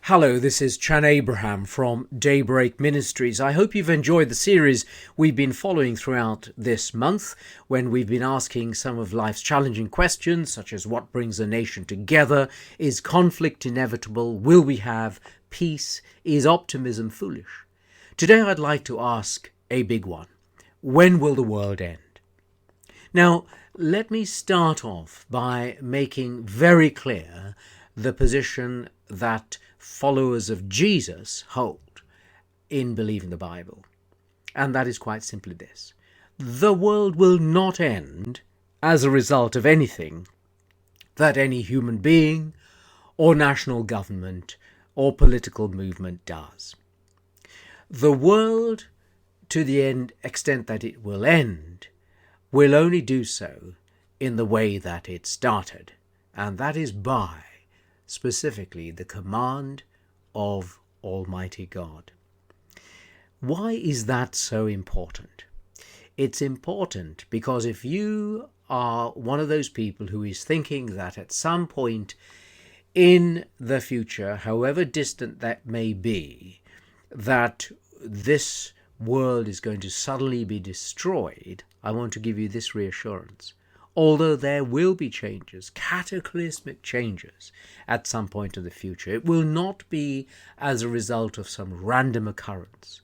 Hello, this is Chan Abraham from Daybreak Ministries. I hope you've enjoyed the series we've been following throughout this month, when we've been asking some of life's challenging questions, such as what brings a nation together? Is conflict inevitable? Will we have peace? Is optimism foolish? Today I'd like to ask a big one. When will the world end? Now, let me start off by making very clear the position that followers of Jesus hold in believing the Bible. And that is quite simply this: the world will not end as a result of anything that any human being or national government or political movement does. The world, to the extent that it will end, will only do so in the way that it started, and that is by specifically the command of Almighty God. Why is that so important? It's important because if you are one of those people who is thinking that at some point in the future, however distant that may be, that this world is going to suddenly be destroyed, I want to give you this reassurance. Although there will be changes, cataclysmic changes, at some point in the future, it will not be as a result of some random occurrence.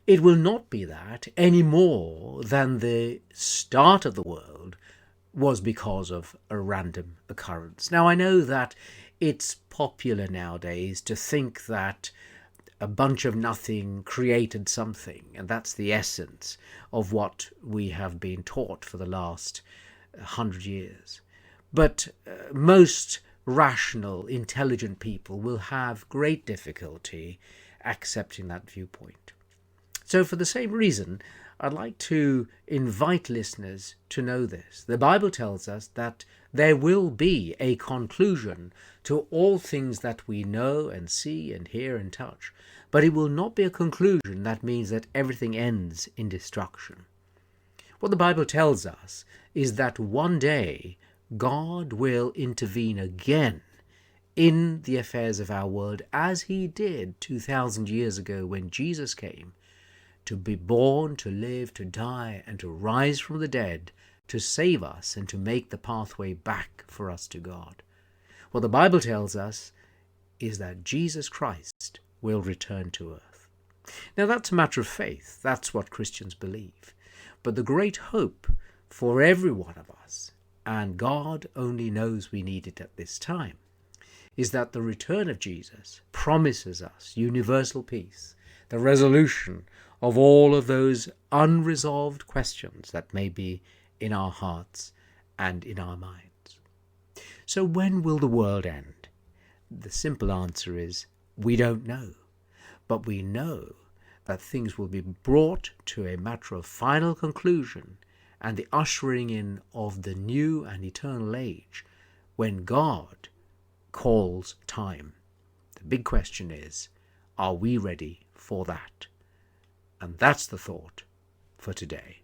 It will not be that any more than the start of the world was because of a random occurrence. Now, I know that it's popular nowadays to think that a bunch of nothing created something, and that's the essence of what we have been taught for the last 100 years. But most rational, intelligent people will have great difficulty accepting that viewpoint. So for the same reason, I'd like to invite listeners to know this. The Bible tells us that there will be a conclusion to all things that we know and see and hear and touch, but it will not be a conclusion that means that everything ends in destruction. What the Bible tells us is that one day God will intervene again in the affairs of our world, as he did 2,000 years ago when Jesus came to be born, to live, to die, and to rise from the dead, to save us and to make the pathway back for us to God. What the Bible tells us is that Jesus Christ will return to earth. Now, that's a matter of faith. That's what Christians believe. But the great hope for every one of us, and God only knows we need it at this time, is that the return of Jesus promises us universal peace, the resolution of all of those unresolved questions that may be in our hearts and in our minds. So when will the world end? The simple answer is we don't know. But we know that things will be brought to a matter of final conclusion and the ushering in of the new and eternal age when God calls time. The big question is, are we ready for that? And that's the thought for today.